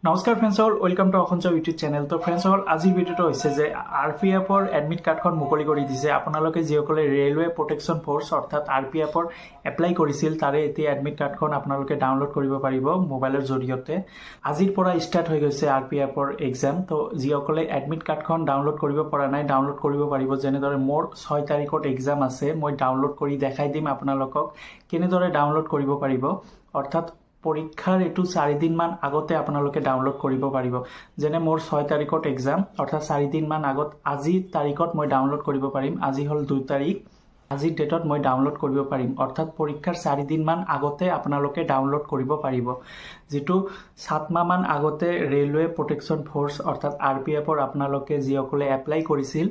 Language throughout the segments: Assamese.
নমস্কাৰ ফ্ৰেণ্ডছ অল ৱেলকাম টু অসঞ্চ ইউটিউব চেনেল। তো ফ্ৰেণ্ডছ অল আজিৰ ভিডিঅ'টো হৈছে যে RPFৰ এডমিট কাৰ্ডখন মুকলি কৰি দিছে। আপোনালোকে যিসকলে ৰেলৱে প্ৰটেকশ্যন ফ'ৰ্চ অৰ্থাৎ RPFৰ এপ্লাই কৰিছিল তাৰে এতিয়া এডমিট কাৰ্ডখন আপোনালোকে ডাউনলোড কৰিব পাৰিব মোবাইলৰ জৰিয়তে। আজিৰ পৰা ষ্টাৰ্ট হৈ গৈছে RPFৰ এক্সাম। তো যিসকলে এডমিট কাৰ্ডখন ডাউনলোড কৰিব পৰা নাই ডাউনলোড কৰিব পাৰিব। যেনেদৰে মোৰ 6 তাৰিখত এক্সাম আছে, মই ডাউনলোড কৰি দেখাই দিম আপোনালোকক কেনেদৰে ডাউনলোড কৰিব পাৰিব। অৰ্থাৎ পৰীক্ষাৰ এইটো 4 দিনমান আগতে আপোনালোকে ডাউনলোড কৰিব পাৰিব। যেনে মোৰ 6 তাৰিখত এক্সাম, অৰ্থাৎ 4 দিনমান আগত আজি তাৰিখত মই ডাউনলোড কৰিব পাৰিম। আজি হ'ল 2 তাৰিখ, আজিৰ ডেটত মই ডাউনলোড কৰিব পাৰিম। অৰ্থাৎ পৰীক্ষাৰ 4 দিনমান আগতে আপোনালোকে ডাউনলোড কৰিব পাৰিব। যিটো 7 মাহমান আগতে ৰেলৱে প্ৰটেকশ্যন ফ'ৰ্চ অৰ্থাৎ RPFৰ আপোনালোকে যিসকলে এপ্লাই কৰিছিল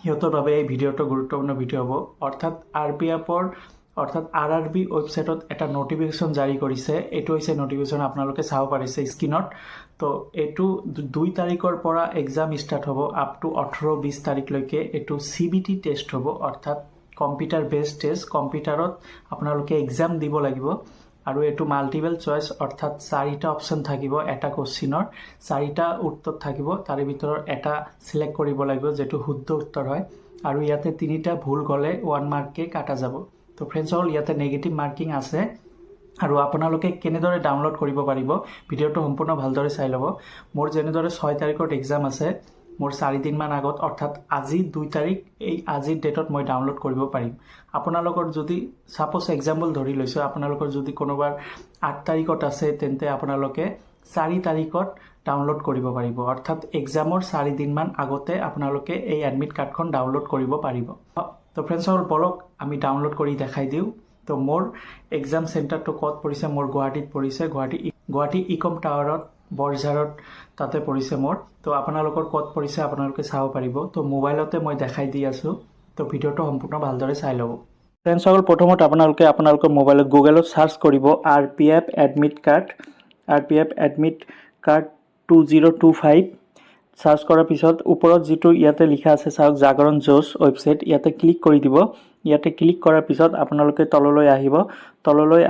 সিহঁতৰ বাবে এই ভিডিঅ'টো গুৰুত্বপূৰ্ণ ভিডিঅ' হ'ব। অৰ্থাৎ RPFৰ অৰ্থাৎ RRB ৱেবছাইটত এটা নটিফিকেশ্যন জাৰি কৰিছে। এইটো হৈছে নটিফিকেশ্যন, আপোনালোকে চাব পাৰিছে স্ক্ৰীনত। তো এইটো 2 তাৰিখৰ পৰা এক্সাম ষ্টাৰ্ট হ'ব আপ টু 18-20 তাৰিখলৈকে। এইটো CBT টেষ্ট হ'ব, অৰ্থাৎ কম্পিউটাৰ বেছড টেষ্ট। কম্পিউটাৰত আপোনালোকে এক্সাম দিব লাগিব আৰু এইটো মাল্টিপল চইচ, অৰ্থাৎ 4টা অপশ্যন থাকিব। এটা কুৱেশ্যনৰ 4টা উত্তৰ থাকিব, তাৰে ভিতৰত এটা চিলেক্ট কৰিব লাগিব যিটো শুদ্ধ উত্তৰ হয়। আৰু ইয়াতে 3টা ভুল গ'লে 1 মাৰ্ককে কাটা যাব। তো ফ্ৰেণ্ডছ অল ইয়াতে নেগেটিভ মাৰ্কিং আছে। আৰু আপোনালোকে কেনেদৰে ডাউনলোড কৰিব পাৰিব ভিডিঅ'টো সম্পূৰ্ণ ভালদৰে চাই ল'ব। মোৰ যেনেদৰে 6 তাৰিখত এক্সাম আছে, মোৰ 4 দিনমান আগত অৰ্থাৎ আজি 2 তাৰিখ, এই আজিৰ ডেটত মই ডাউনলোড কৰিব পাৰিম। আপোনালোকৰ যদি ছাপ'জ এক্সাম্পল ধৰি লৈছোঁ, আপোনালোকৰ যদি কোনোবাৰ 8 তাৰিখত আছে তেন্তে আপোনালোকে 4 তাৰিখত ডাউনলোড কৰিব পাৰিব। অৰ্থাৎ এক্সামৰ 4 দিনমান আগতে আপোনালোকে এই এডমিট কাৰ্ডখন ডাউনলোড কৰিব পাৰিব। তো ফ্ৰেণ্ডছ অল বলক আমি ডাউনলোড কৰি দেখাই দিওঁ। তো মোৰ এক্সাম চেণ্টাৰটো ক'ত পৰিছে? মোৰ গুৱাহাটীত পৰিছে। গুৱাহাটী ইকম টাৱাৰত, বৰঝাৰত তাতে পৰিছে মোৰ। তো আপোনালোকৰ ক'ত পৰিছে আপোনালোকে চাব পাৰিব। তো মোবাইলতে মই দেখাই দি আছোঁ। তো ভিডিঅ'টো সম্পূৰ্ণ ভালদৰে চাই ল'ব। ফ্ৰেণ্ডছ অল প্ৰথমত আপোনালোকৰ মোবাইলত গুগলত চাৰ্চ কৰিব RPF এডমিট কাৰ্ড 2025। চাৰ্চ কৰাৰ পিছত ওপৰত যিটো ইয়াতে লিখা আছে চাওক, জাগৰণ জোছ ৱেবছাইট, ইয়াতে ক্লিক কৰি দিব। ইয়াতে ক্লিক কৰাৰ পিছত আপোনালোকে তললৈ আহিব। তললৈ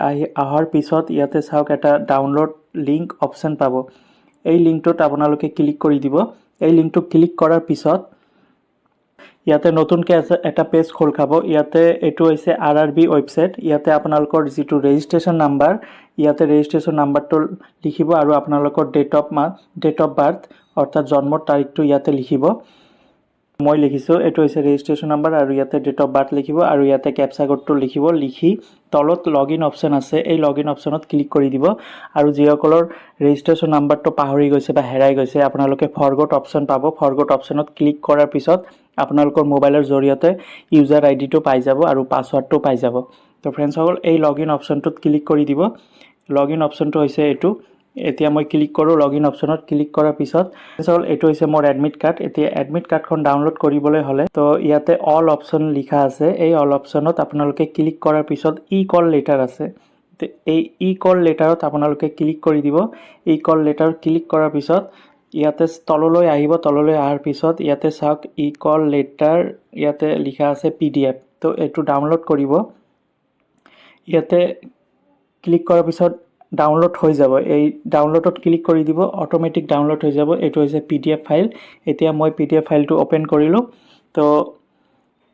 অহাৰ পিছত ইয়াতে চাওক এটা ডাউনলোড লিংক অপশ্যন পাব। এই লিংকটোত আপোনালোকে ক্লিক কৰি দিব। এই লিংকটো ক্লিক কৰাৰ পিছত ইয়াতে নতুনকৈ এটা পেজ খোল খাব। ইয়াতে এইটো হৈছে RRB ৱেবছাইট। ইয়াতে আপোনালোকৰ যিটো ৰেজিষ্ট্ৰেশ্যন নাম্বাৰ, ইয়াতে ৰেজিষ্ট্ৰেশ্যন নাম্বাৰটো লিখিব আৰু আপোনালোকৰ ডেট অফ বাৰ্থ অৰ্থাৎ জন্মৰ তাৰিখটো ইয়াতে লিখিব। মই লিখিছোঁ, এইটো হৈছে ৰেজিষ্ট্ৰেশ্যন নাম্বাৰ আৰু ইয়াতে ডেট অফ বাৰ্থ লিখিব আৰু ইয়াতে কেপচা কোডটো লিখিব। লিখি তলত লগ ইন অপশ্যন আছে, এই লগ ইন অপশ্যনত ক্লিক কৰি দিব। আৰু যিসকলৰ ৰেজিষ্ট্ৰেশ্যন নাম্বাৰটো পাহৰি গৈছে বা হেৰাই গৈছে আপোনালোকে ফৰগট অপশ্যন পাব। ফৰগট অপশ্যনত ক্লিক কৰাৰ পিছত আপোনালোকৰ মোবাইলৰ জৰিয়তে ইউজাৰ আইডিটো পাই যাব আৰু পাছৱৰ্ডটো পাই যাব। তো ফ্ৰেণ্ডছসকল এই লগ ইন অপশ্যনটোত ক্লিক কৰি দিব। লগ ইন অপশ্যনটো হৈছে এইটো। এতিয়া মই ক্লিক কৰোঁ লগ ইন অপশ্যনত। ক্লিক কৰাৰ পিছত এইটো হৈছে মোৰ এডমিট কাৰ্ড। এতিয়া এডমিট কাৰ্ডখন ডাউনলোড কৰিবলৈ হ'লে তো ইয়াতে অল অপশ্যন লিখা আছে। এই অল অপশ্যনত আপোনালোকে ক্লিক কৰাৰ পিছত কল লেটাৰ আছে। এই কল লেটাৰত আপোনালোকে ক্লিক কৰি দিব। কল লেটাৰত ক্লিক কৰাৰ পিছত ইয়াতে তললৈ আহিব। তললৈ অহাৰ পিছত ইয়াতে চাওক কল লেটাৰ, ইয়াতে লিখা আছে PDF। তো এইটো ডাউনলোড কৰিব। ইয়াতে ক্লিক কৰাৰ পিছত ডাউনলোড হৈ যাব। এই ডাউনলোডত ক্লিক কৰি দিব, অট'মেটিক ডাউনলোড হৈ যাব। এইটো হৈছে PDF ফাইল। এতিয়া মই PDF ফাইলটো অ'পেন কৰিলোঁ। তো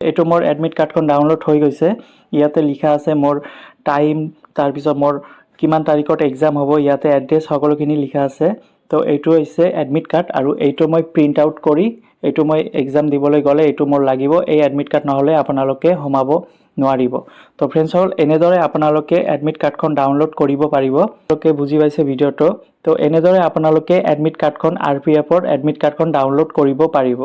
এইটো মোৰ এডমিট কাৰ্ডখন ডাউনলোড হৈ গৈছে। ইয়াতে লিখা আছে মোৰ টাইম, তাৰপিছত মোৰ কিমান তাৰিখত এক্সাম হ'ব, ইয়াতে এড্ৰেছ সকলোখিনি লিখা আছে। তো এইটো হৈছে এডমিট কাৰ্ড আৰু এইটো মই প্ৰিণ্ট আউট কৰি এইটো মই এক্সাম দিবলৈ গ'লে এইটো মোৰ লাগিব। এই এডমিট কাৰ্ড নহ'লে আপোনালোকে সোমাব নোৱাৰিব। তো ফ্ৰেণ্ডছসকল এনেদৰে আপোনালোকে এডমিট কাৰ্ডখন ডাউনলোড কৰিব পাৰিব। আপোনালোকে বুজি পাইছে ভিডিঅ'টো। তো এনেদৰে আপোনালোকে এডমিট কাৰ্ডখন RPFৰ এডমিট কাৰ্ডখন ডাউনলোড কৰিব পাৰিব।